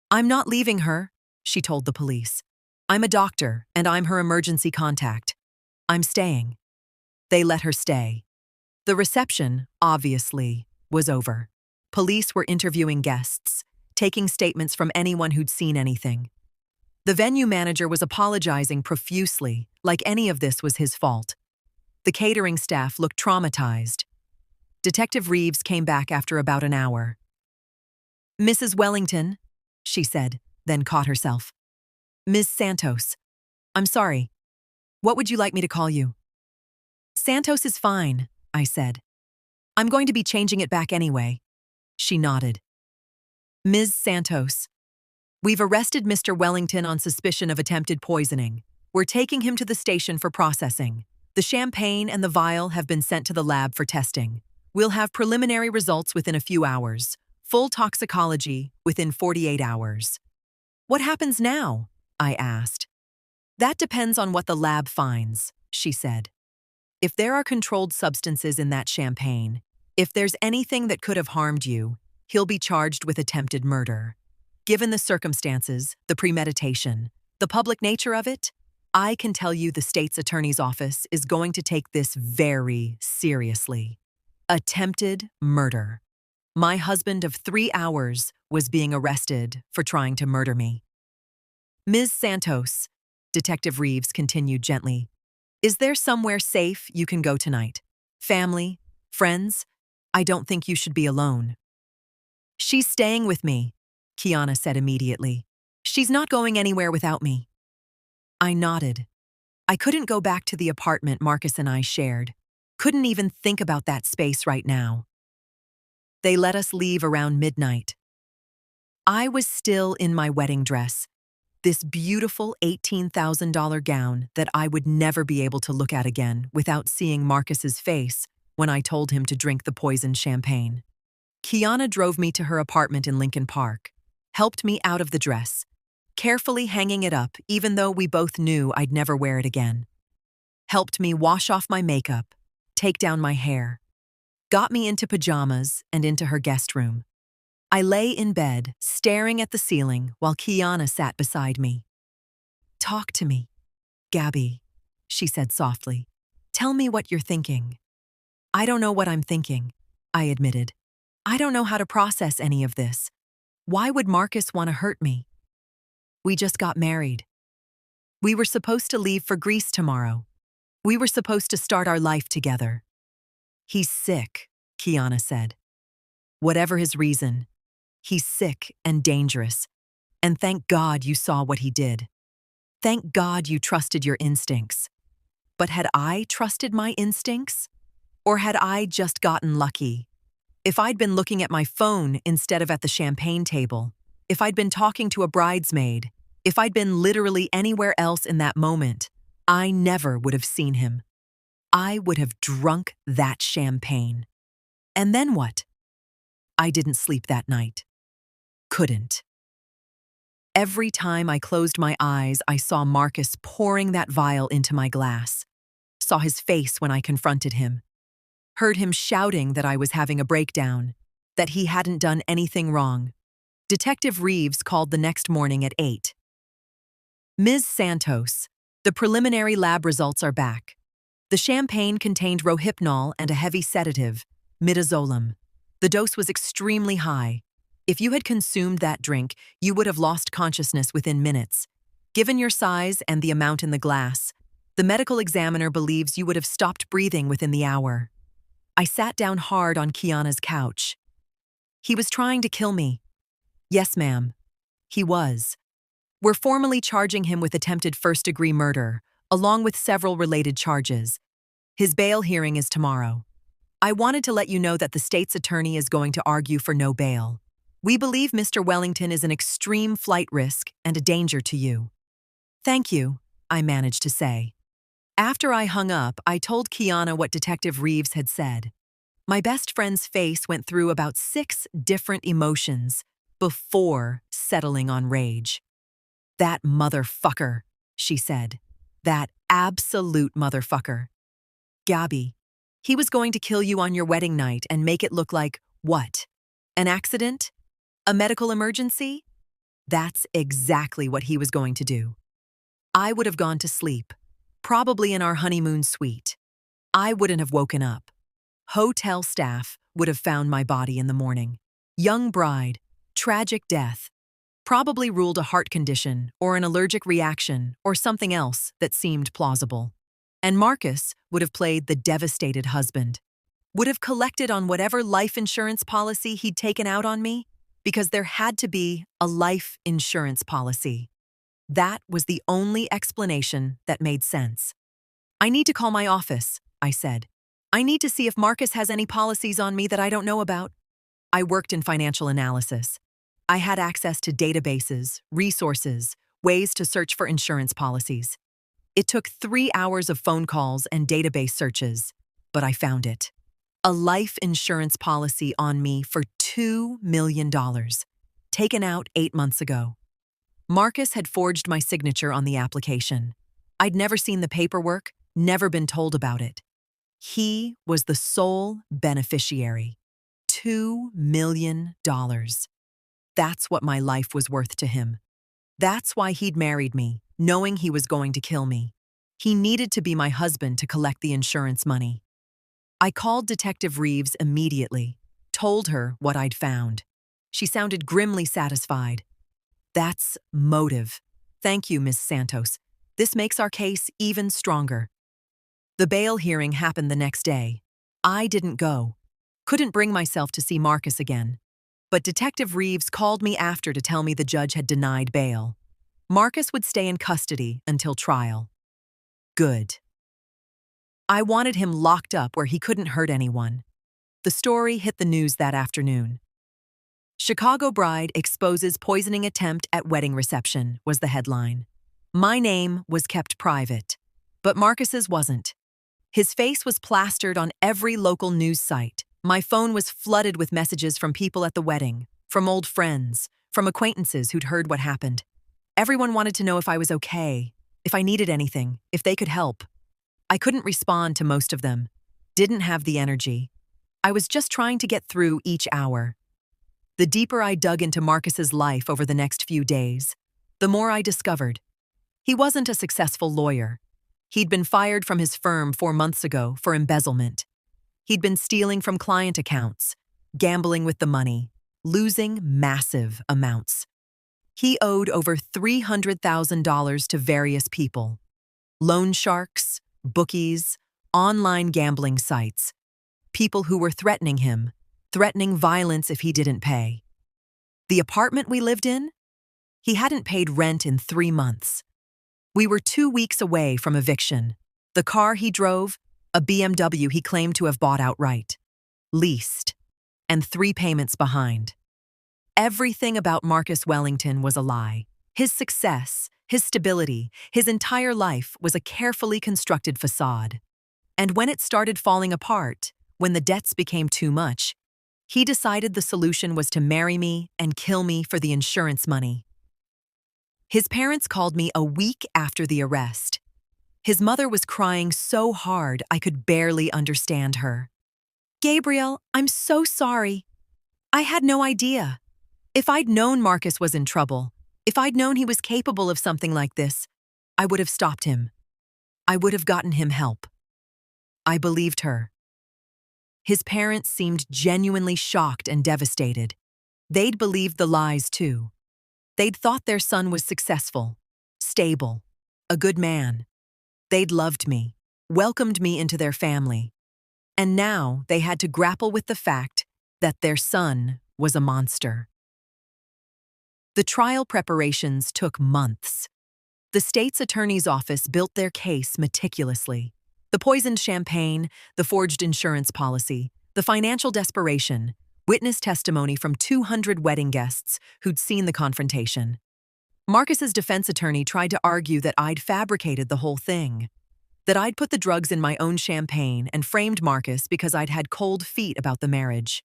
"I'm not leaving her," she told the police. "I'm a doctor, and I'm her emergency contact. I'm staying." They let her stay. The reception, obviously, was over. Police were interviewing guests, taking statements from anyone who'd seen anything. The venue manager was apologizing profusely, like any of this was his fault. The catering staff looked traumatized. Detective Reeves came back after about an hour. "Mrs. Wellington," she said, then caught herself. "Ms. Santos. I'm sorry. What would you like me to call you?" "Santos is fine," I said. "I'm going to be changing it back anyway." She nodded. "Ms. Santos, we've arrested Mr. Wellington on suspicion of attempted poisoning. We're taking him to the station for processing. The champagne and the vial have been sent to the lab for testing. We'll have preliminary results within a few hours. Full toxicology within 48 hours. "What happens now?" I asked. "That depends on what the lab finds," she said. "If there are controlled substances in that champagne, if there's anything that could have harmed you, he'll be charged with attempted murder. Given the circumstances, the premeditation, the public nature of it, I can tell you the state's attorney's office is going to take this very seriously. Attempted murder. My husband of 3 hours was being arrested for trying to murder me. Ms. Santos, Detective Reeves continued gently, is there somewhere safe you can go tonight? Family? Friends? I don't think you should be alone. She's staying with me, Kiana said immediately. She's not going anywhere without me. I nodded. I couldn't go back to the apartment Marcus and I shared. Couldn't even think about that space right now. They let us leave around midnight. I was still in my wedding dress, this beautiful $18,000 gown that I would never be able to look at again without seeing Marcus's face when I told him to drink the poisoned champagne. Kiana drove me to her apartment in Lincoln Park, helped me out of the dress, carefully hanging it up even though we both knew I'd never wear it again. Helped me wash off my makeup, take down my hair, got me into pajamas and into her guest room. I lay in bed, staring at the ceiling while Kiana sat beside me. Talk to me, Gabby, she said softly. Tell me what you're thinking. I don't know what I'm thinking, I admitted. I don't know how to process any of this. Why would Marcus want to hurt me? We just got married. We were supposed to leave for Greece tomorrow. We were supposed to start our life together. He's sick, Kiana said. Whatever his reason, he's sick and dangerous, and thank God you saw what he did. Thank God you trusted your instincts. But had I trusted my instincts? Or had I just gotten lucky? If I'd been looking at my phone instead of at the champagne table, if I'd been talking to a bridesmaid, if I'd been literally anywhere else in that moment, I never would have seen him. I would have drunk that champagne. And then what? I didn't sleep that night. Couldn't. Every time I closed my eyes, I saw Marcus pouring that vial into my glass. Saw his face when I confronted him. Heard him shouting that I was having a breakdown, that he hadn't done anything wrong. Detective Reeves called the next morning at 8. Ms. Santos, the preliminary lab results are back. The champagne contained rohypnol and a heavy sedative, midazolam. The dose was extremely high. If you had consumed that drink, you would have lost consciousness within minutes. Given your size and the amount in the glass, the medical examiner believes you would have stopped breathing within the hour. I sat down hard on Kiana's couch. He was trying to kill me. Yes, ma'am. He was. We're formally charging him with attempted first-degree murder, along with several related charges. His bail hearing is tomorrow. I wanted to let you know that the state's attorney is going to argue for no bail. We believe Mr. Wellington is an extreme flight risk and a danger to you. Thank you, I managed to say. After I hung up, I told Kiana what Detective Reeves had said. My best friend's face went through about 6 different emotions before settling on rage. That motherfucker, she said. That absolute motherfucker. Gabby, he was going to kill you on your wedding night and make it look like, what? An accident? A medical emergency? That's exactly what he was going to do. I would have gone to sleep, probably in our honeymoon suite. I wouldn't have woken up. Hotel staff would have found my body in the morning. Young bride, tragic death. Probably ruled a heart condition or an allergic reaction or something else that seemed plausible. And Marcus would have played the devastated husband. Would have collected on whatever life insurance policy he'd taken out on me, because there had to be a life insurance policy. That was the only explanation that made sense. I need to call my office, I said. I need to see if Marcus has any policies on me that I don't know about. I worked in financial analysis. I had access to databases, resources, ways to search for insurance policies. It took 3 hours of phone calls and database searches, but I found it. A life insurance policy on me for $2 million, taken out 8 months ago. Marcus had forged my signature on the application. I'd never seen the paperwork, never been told about it. He was the sole beneficiary. $2 million. That's what my life was worth to him. That's why he'd married me, knowing he was going to kill me. He needed to be my husband to collect the insurance money. I called Detective Reeves immediately, told her what I'd found. She sounded grimly satisfied. That's motive. Thank you, Ms. Santos. This makes our case even stronger. The bail hearing happened the next day. I didn't go. Couldn't bring myself to see Marcus again. But Detective Reeves called me after to tell me the judge had denied bail. Marcus would stay in custody until trial. Good. I wanted him locked up where he couldn't hurt anyone. The story hit the news that afternoon. Chicago Bride exposes poisoning attempt at wedding reception was the headline. My name was kept private, but Marcus's wasn't. His face was plastered on every local news site. My phone was flooded with messages from people at the wedding, from old friends, from acquaintances who'd heard what happened. Everyone wanted to know if I was okay, if I needed anything, if they could help. I couldn't respond to most of them, didn't have the energy. I was just trying to get through each hour. The deeper I dug into Marcus's life over the next few days, the more I discovered. He wasn't a successful lawyer. He'd been fired from his firm 4 months ago for embezzlement. He'd been stealing from client accounts, gambling with the money, losing massive amounts. He owed over $300,000 to various people. Loan sharks, bookies, online gambling sites. People who were threatening him, threatening violence if he didn't pay. The apartment we lived in? He hadn't paid rent in 3 months. We were 2 weeks away from eviction. The car he drove, a BMW he claimed to have bought outright, leased, and 3 payments behind. Everything about Marcus Wellington was a lie. His success, his stability, his entire life was a carefully constructed facade. And when it started falling apart, when the debts became too much, he decided the solution was to marry me and kill me for the insurance money. His parents called me a week after the arrest. His mother was crying so hard I could barely understand her. Gabriel, I'm so sorry. I had no idea. If I'd known Marcus was in trouble, if I'd known he was capable of something like this, I would have stopped him. I would have gotten him help. I believed her. His parents seemed genuinely shocked and devastated. They'd believed the lies too. They'd thought their son was successful, stable, a good man. They'd loved me, welcomed me into their family. And now they had to grapple with the fact that their son was a monster. The trial preparations took months. The state's attorney's office built their case meticulously. The poisoned champagne, the forged insurance policy, the financial desperation, witness testimony from 200 wedding guests who'd seen the confrontation. Marcus's defense attorney tried to argue that I'd fabricated the whole thing, that I'd put the drugs in my own champagne and framed Marcus because I'd had cold feet about the marriage,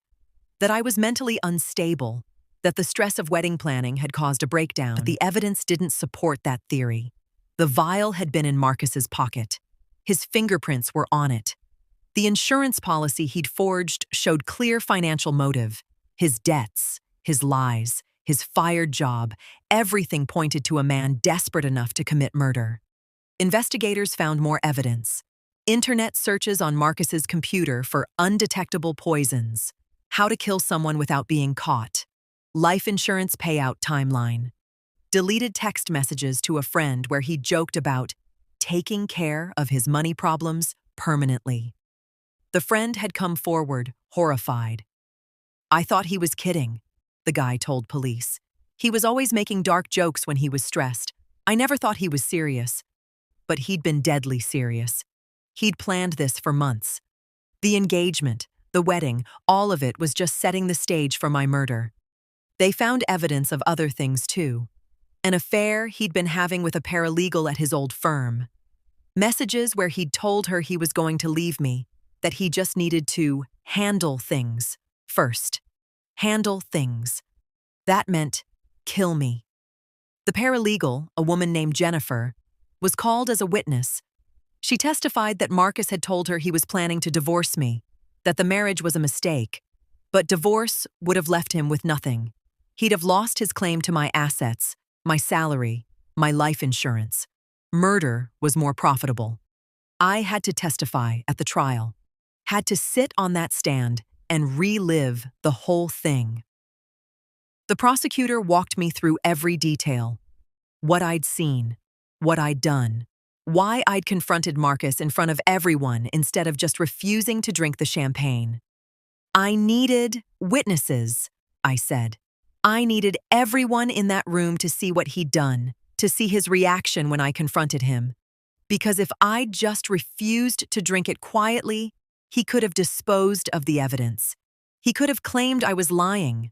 that I was mentally unstable, that the stress of wedding planning had caused a breakdown. But the evidence didn't support that theory. The vial had been in Marcus's pocket. His fingerprints were on it. The insurance policy he'd forged showed clear financial motive. His debts, his lies, his fired job, everything pointed to a man desperate enough to commit murder. Investigators found more evidence. Internet searches on Marcus's computer for undetectable poisons, how to kill someone without being caught, life insurance payout timeline, deleted text messages to a friend where he joked about taking care of his money problems permanently. The friend had come forward, horrified. I thought he was kidding, the guy told police. He was always making dark jokes when he was stressed. I never thought he was serious. But he'd been deadly serious. He'd planned this for months. The engagement, the wedding, all of it was just setting the stage for my murder. They found evidence of other things too. An affair he'd been having with a paralegal at his old firm. Messages where he'd told her he was going to leave me, that he just needed to handle things first. Handle things. That meant kill me. The paralegal, a woman named Jennifer, was called as a witness. She testified that Marcus had told her he was planning to divorce me, that the marriage was a mistake, but divorce would have left him with nothing. He'd have lost his claim to my assets, my salary, my life insurance. Murder was more profitable. I had to testify at the trial, had to sit on that stand and relive the whole thing. The prosecutor walked me through every detail: what I'd seen, what I'd done, why I'd confronted Marcus in front of everyone instead of just refusing to drink the champagne. I needed witnesses, I said. I needed everyone in that room to see what he'd done, to see his reaction when I confronted him. Because if I'd just refused to drink it quietly, he could have disposed of the evidence. He could have claimed I was lying.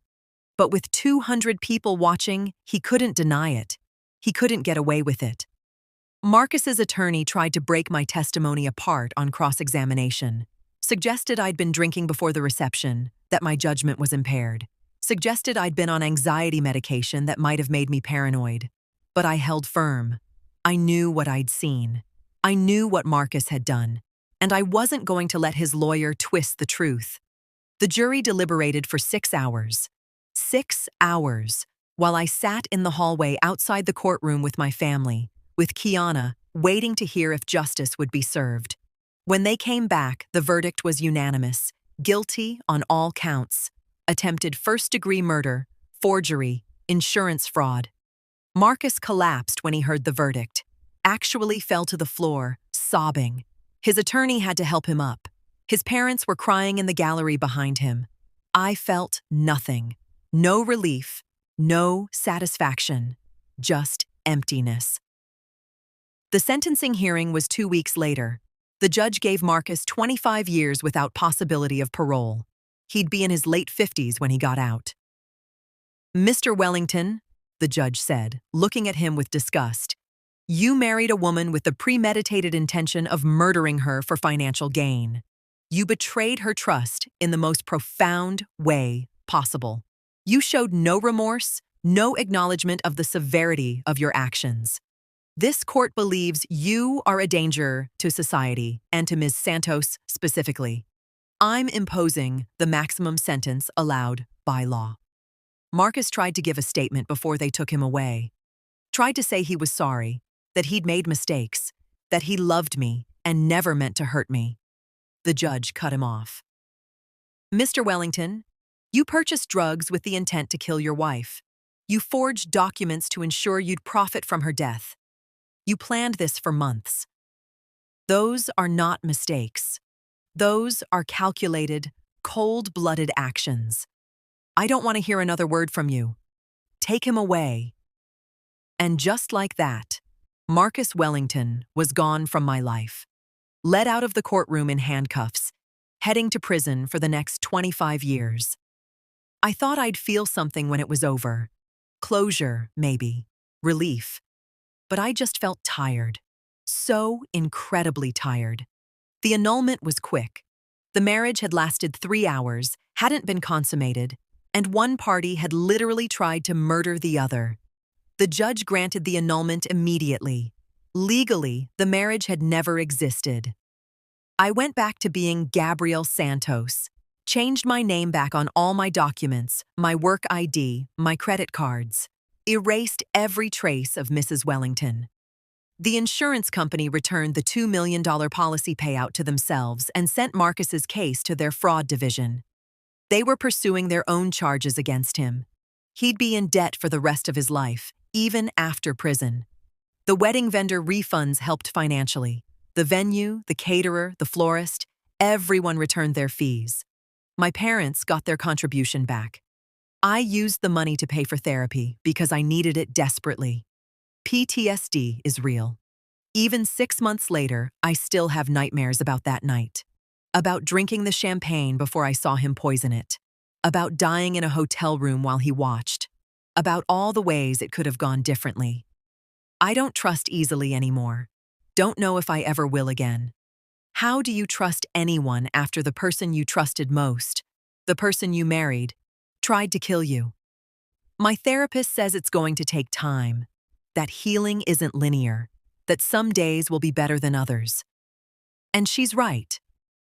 But with 200 people watching, he couldn't deny it. He couldn't get away with it. Marcus's attorney tried to break my testimony apart on cross-examination, suggested I'd been drinking before the reception, that my judgment was impaired, suggested I'd been on anxiety medication that might have made me paranoid. But I held firm. I knew what I'd seen. I knew what Marcus had done, and I wasn't going to let his lawyer twist the truth. The jury deliberated for 6 hours. 6 hours, while I sat in the hallway outside the courtroom with my family, with Kiana, waiting to hear if justice would be served. When they came back, the verdict was unanimous: guilty on all counts: attempted first-degree murder, forgery, insurance fraud. Marcus collapsed when he heard the verdict, actually fell to the floor, sobbing. His attorney had to help him up. His parents were crying in the gallery behind him. I felt nothing. No relief, no satisfaction, just emptiness. The sentencing hearing was 2 weeks later. The judge gave Marcus 25 years without possibility of parole. He'd be in his late 50s when he got out. "Mr. Wellington," the judge said, looking at him with disgust, "you married a woman with the premeditated intention of murdering her for financial gain. You betrayed her trust in the most profound way possible. You showed no remorse, no acknowledgement of the severity of your actions. This court believes you are a danger to society and to Ms. Santos specifically. I'm imposing the maximum sentence allowed by law." Marcus tried to give a statement before they took him away. Tried to say he was sorry, that he'd made mistakes, that he loved me and never meant to hurt me. The judge cut him off. "Mr. Wellington, you purchased drugs with the intent to kill your wife. You forged documents to ensure you'd profit from her death. You planned this for months. Those are not mistakes. Those are calculated, cold-blooded actions. I don't want to hear another word from you. Take him away." And just like that, Marcus Wellington was gone from my life, led out of the courtroom in handcuffs, heading to prison for the next 25 years. I thought I'd feel something when it was over. Closure, maybe. Relief. But I just felt tired. So incredibly tired. The annulment was quick. The marriage had lasted 3 hours, hadn't been consummated, and one party had literally tried to murder the other. The judge granted the annulment immediately. Legally, the marriage had never existed. I went back to being Gabrielle Santos, changed my name back on all my documents, my work ID, my credit cards, erased every trace of Mrs. Wellington. The insurance company returned the $2 million policy payout to themselves and sent Marcus's case to their fraud division. They were pursuing their own charges against him. He'd be in debt for the rest of his life, even after prison. The wedding vendor refunds helped financially. The venue, the caterer, the florist, everyone returned their fees. My parents got their contribution back. I used the money to pay for therapy because I needed it desperately. PTSD is real. Even 6 months later, I still have nightmares about that night. About drinking the champagne before I saw him poison it. About dying in a hotel room while he watched. About all the ways it could have gone differently. I don't trust easily anymore. Don't know if I ever will again. How do you trust anyone after the person you trusted most, the person you married, tried to kill you? My therapist says it's going to take time, that healing isn't linear, that some days will be better than others. And she's right.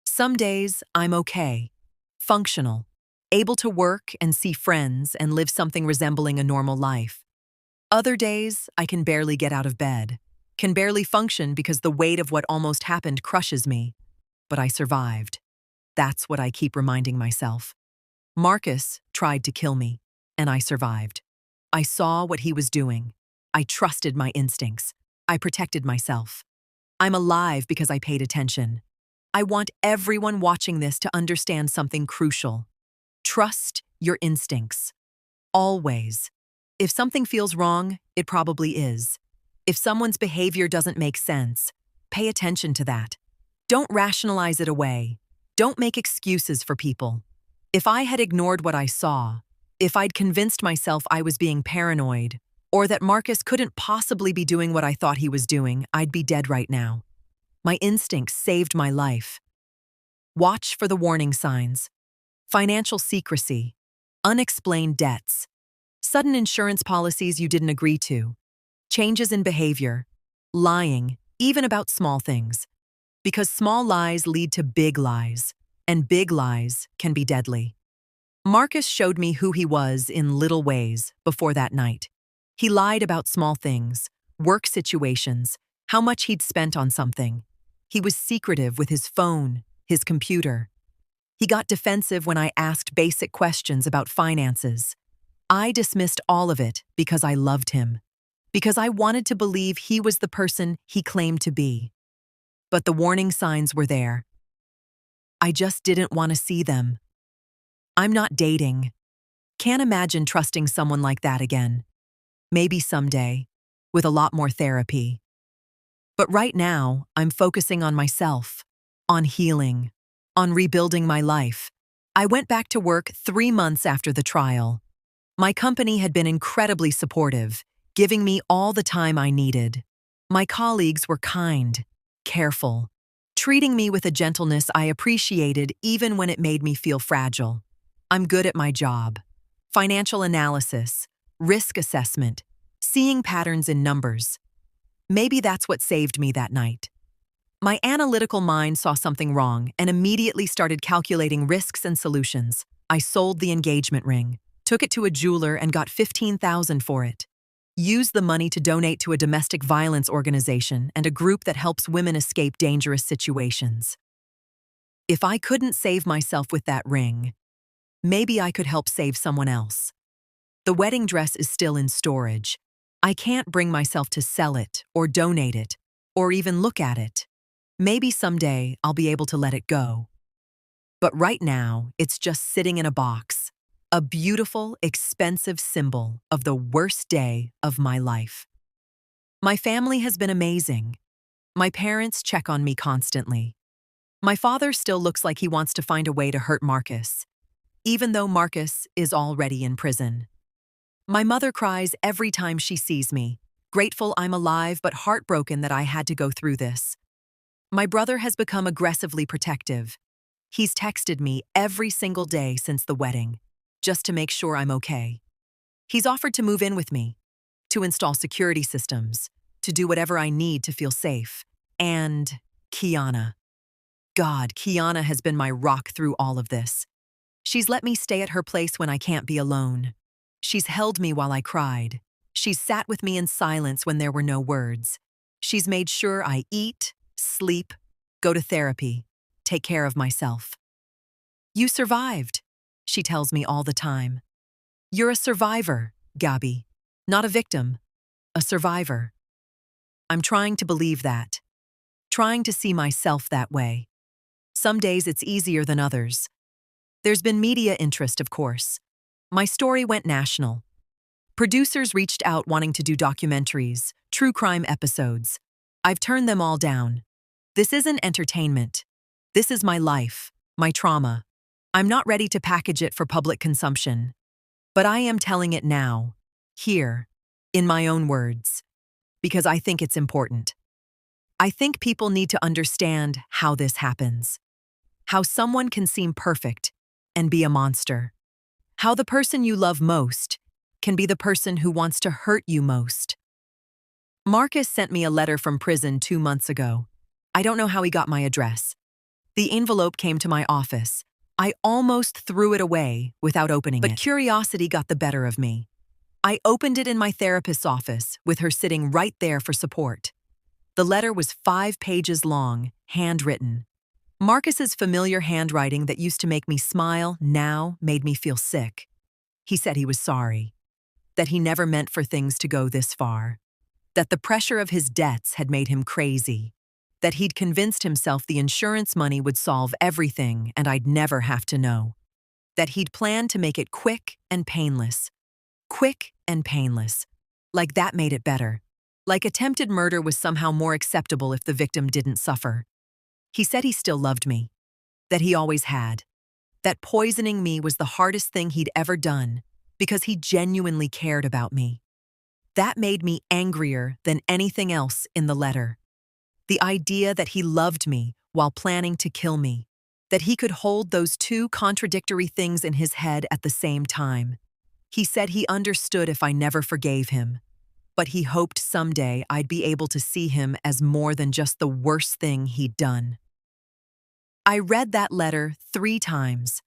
Some days I'm okay, functional, able to work and see friends and live something resembling a normal life. Other days, I can barely get out of bed, can barely function because the weight of what almost happened crushes me. But I survived. That's what I keep reminding myself. Marcus tried to kill me, and I survived. I saw what he was doing. I trusted my instincts. I protected myself. I'm alive because I paid attention. I want everyone watching this to understand something crucial. Trust your instincts. Always. If something feels wrong, it probably is. If someone's behavior doesn't make sense, pay attention to that. Don't rationalize it away. Don't make excuses for people. If I had ignored what I saw, if I'd convinced myself I was being paranoid, or that Marcus couldn't possibly be doing what I thought he was doing, I'd be dead right now. My instincts saved my life. Watch for the warning signs. Financial secrecy, unexplained debts, sudden insurance policies you didn't agree to, changes in behavior, lying, even about small things. Because small lies lead to big lies, and big lies can be deadly. Marcus showed me who he was in little ways before that night. He lied about small things, work situations, how much he'd spent on something. He was secretive with his phone, his computer. He got defensive when I asked basic questions about finances. I dismissed all of it because I loved him, because I wanted to believe he was the person he claimed to be. But the warning signs were there. I just didn't want to see them. I'm not dating. Can't imagine trusting someone like that again. Maybe someday, with a lot more therapy. But right now, I'm focusing on myself, on healing, on rebuilding my life. I went back to work 3 months after the trial. My company had been incredibly supportive, giving me all the time I needed. My colleagues were kind, careful, treating me with a gentleness I appreciated even when it made me feel fragile. I'm good at my job. Financial analysis, risk assessment, seeing patterns in numbers. Maybe that's what saved me that night. My analytical mind saw something wrong and immediately started calculating risks and solutions. I sold the engagement ring, took it to a jeweler and got $15,000 for it. Used the money to donate to a domestic violence organization and a group that helps women escape dangerous situations. If I couldn't save myself with that ring, maybe I could help save someone else. The wedding dress is still in storage. I can't bring myself to sell it or donate it or even look at it. Maybe someday I'll be able to let it go. But right now, it's just sitting in a box, a beautiful, expensive symbol of the worst day of my life. My family has been amazing. My parents check on me constantly. My father still looks like he wants to find a way to hurt Marcus, even though Marcus is already in prison. My mother cries every time she sees me, grateful I'm alive but heartbroken that I had to go through this. My brother has become aggressively protective. He's texted me every single day since the wedding, just to make sure I'm okay. He's offered to move in with me, to install security systems, to do whatever I need to feel safe. And Kiana. God, Kiana has been my rock through all of this. She's let me stay at her place when I can't be alone. She's held me while I cried. She's sat with me in silence when there were no words. She's made sure I eat, sleep, go to therapy, take care of myself. You survived, she tells me all the time. You're a survivor, Gabi. Not a victim, a survivor. I'm trying to believe that. Trying to see myself that way. Some days it's easier than others. There's been media interest, of course. My story went national. Producers reached out wanting to do documentaries, true crime episodes. I've turned them all down. This isn't entertainment. This is my life, my trauma. I'm not ready to package it for public consumption. But I am telling it now, here, in my own words, because I think it's important. I think people need to understand how this happens. How someone can seem perfect and be a monster. How the person you love most can be the person who wants to hurt you most. Marcus sent me a letter from prison 2 months ago. I don't know how he got my address. The envelope came to my office. I almost threw it away without opening it. But curiosity got the better of me. I opened it in my therapist's office, with her sitting right there for support. The letter was 5 pages long, handwritten. Marcus's familiar handwriting that used to make me smile now made me feel sick. He said he was sorry, that he never meant for things to go this far, that the pressure of his debts had made him crazy, that he'd convinced himself the insurance money would solve everything and I'd never have to know, that he'd planned to make it quick and painless. Quick and painless. Like that made it better. Like attempted murder was somehow more acceptable if the victim didn't suffer. He said he still loved me, that he always had, that poisoning me was the hardest thing he'd ever done because he genuinely cared about me. That made me angrier than anything else in the letter. The idea that he loved me while planning to kill me, that he could hold those two contradictory things in his head at the same time. He said he understood if I never forgave him, but he hoped someday I'd be able to see him as more than just the worst thing he'd done. I read that letter 3 times.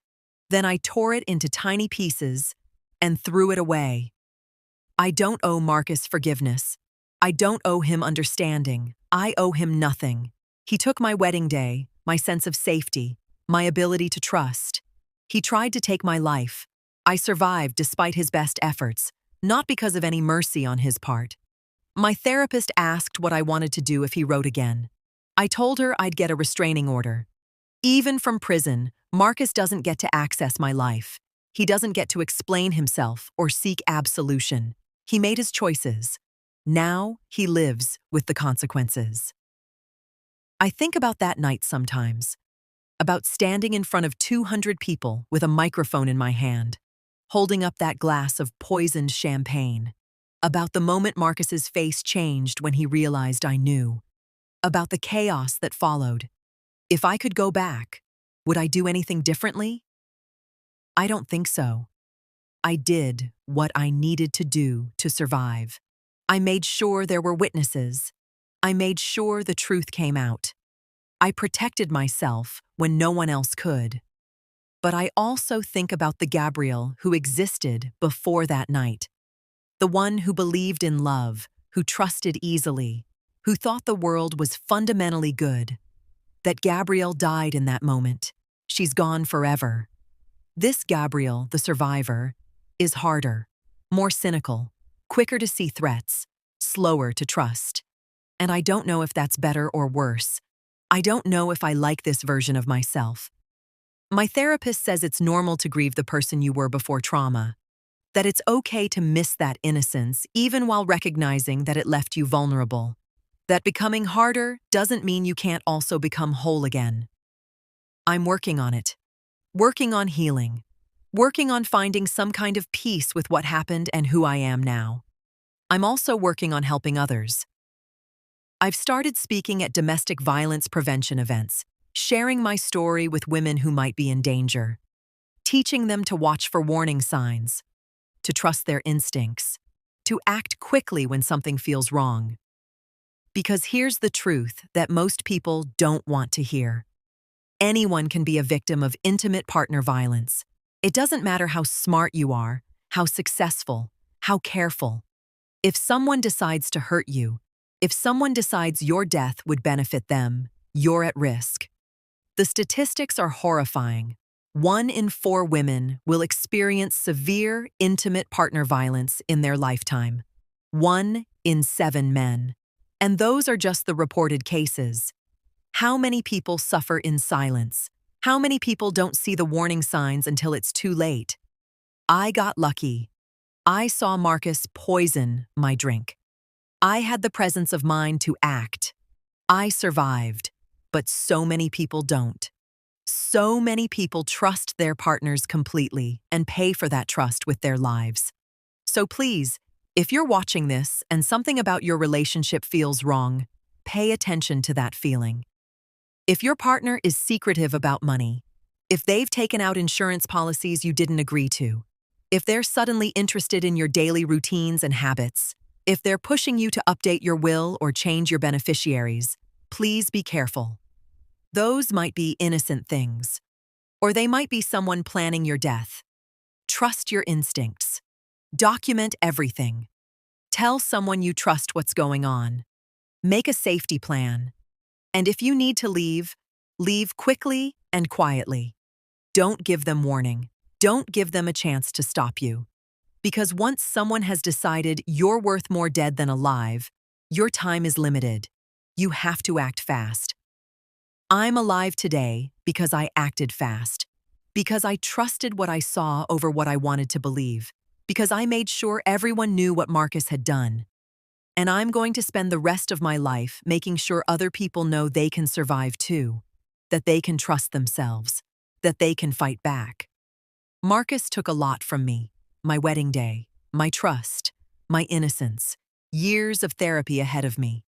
Then I tore it into tiny pieces and threw it away. I don't owe Marcus forgiveness. I don't owe him understanding. I owe him nothing. He took my wedding day, my sense of safety, my ability to trust. He tried to take my life. I survived despite his best efforts, not because of any mercy on his part. My therapist asked what I wanted to do if he wrote again. I told her I'd get a restraining order. Even from prison, Marcus doesn't get to access my life. He doesn't get to explain himself or seek absolution. He made his choices. Now he lives with the consequences. I think about that night sometimes, about standing in front of 200 people with a microphone in my hand, holding up that glass of poisoned champagne, about the moment Marcus's face changed when he realized I knew, about the chaos that followed. If I could go back, would I do anything differently? I don't think so. I did what I needed to do to survive. I made sure there were witnesses. I made sure the truth came out. I protected myself when no one else could. But I also think about the Gabrielle who existed before that night. The one who believed in love, who trusted easily, who thought the world was fundamentally good. That Gabrielle died in that moment. She's gone forever. This Gabrielle, the survivor, is harder, more cynical, quicker to see threats, slower to trust. And I don't know if that's better or worse. I don't know if I like this version of myself. My therapist says it's normal to grieve the person you were before trauma, that it's okay to miss that innocence even while recognizing that it left you vulnerable, that becoming harder doesn't mean you can't also become whole again. I'm working on it, working on healing, working on finding some kind of peace with what happened and who I am now. I'm also working on helping others. I've started speaking at domestic violence prevention events, sharing my story with women who might be in danger, teaching them to watch for warning signs, to trust their instincts, to act quickly when something feels wrong. Because here's the truth that most people don't want to hear. Anyone can be a victim of intimate partner violence. It doesn't matter how smart you are, how successful, how careful. If someone decides to hurt you, if someone decides your death would benefit them, you're at risk. The statistics are horrifying. 1 in 4 women will experience severe, intimate partner violence in their lifetime. 1 in 7 men. And those are just the reported cases. How many people suffer in silence? How many people don't see the warning signs until it's too late? I got lucky. I saw Marcus poison my drink. I had the presence of mind to act. I survived, but so many people don't. So many people trust their partners completely and pay for that trust with their lives. So please, if you're watching this and something about your relationship feels wrong, pay attention to that feeling. If your partner is secretive about money, if they've taken out insurance policies you didn't agree to, if they're suddenly interested in your daily routines and habits, if they're pushing you to update your will or change your beneficiaries, please be careful. Those might be innocent things, or they might be someone planning your death. Trust your instincts. Document everything. Tell someone you trust what's going on. Make a safety plan. And if you need to leave, leave quickly and quietly. Don't give them warning. Don't give them a chance to stop you. Because once someone has decided you're worth more dead than alive, your time is limited. You have to act fast. I'm alive today because I acted fast. Because I trusted what I saw over what I wanted to believe. Because I made sure everyone knew what Marcus had done. And I'm going to spend the rest of my life making sure other people know they can survive too. That they can trust themselves. That they can fight back. Marcus took a lot from me. My wedding day, my trust, my innocence, years of therapy ahead of me.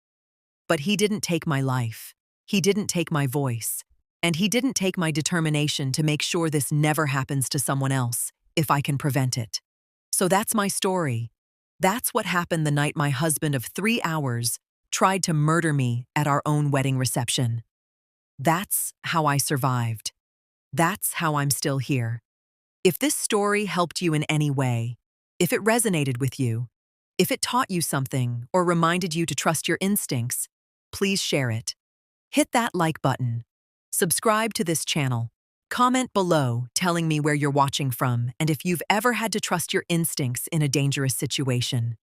But he didn't take my life. He didn't take my voice. And he didn't take my determination to make sure this never happens to someone else, if I can prevent it. So that's my story. That's what happened the night my husband of 3 hours tried to murder me at our own wedding reception. That's how I survived. That's how I'm still here. If this story helped you in any way, if it resonated with you, if it taught you something or reminded you to trust your instincts, please share it. Hit that like button. Subscribe to this channel. Comment below telling me where you're watching from and if you've ever had to trust your instincts in a dangerous situation.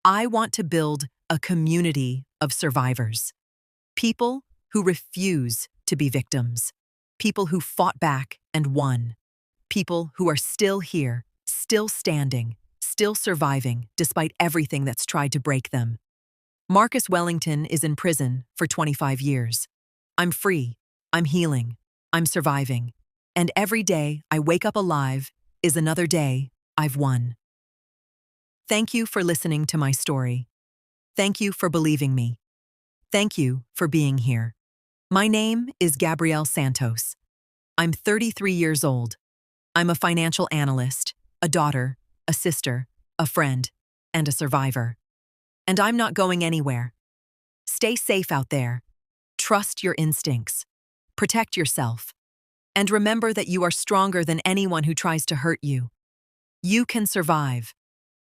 I want to build a community of survivors. People who refuse to be victims. People who fought back and won. People who are still here, still standing, still surviving despite everything that's tried to break them. Marcus Wellington is in prison for 25 years. I'm free, I'm healing, I'm surviving. And every day I wake up alive is another day I've won. Thank you for listening to my story. Thank you for believing me. Thank you for being here. My name is Gabrielle Santos. I'm 33 years old. I'm a financial analyst, a daughter, a sister, a friend, and a survivor. And I'm not going anywhere. Stay safe out there. Trust your instincts. Protect yourself. And remember that you are stronger than anyone who tries to hurt you. You can survive.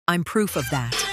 I'm proof of that.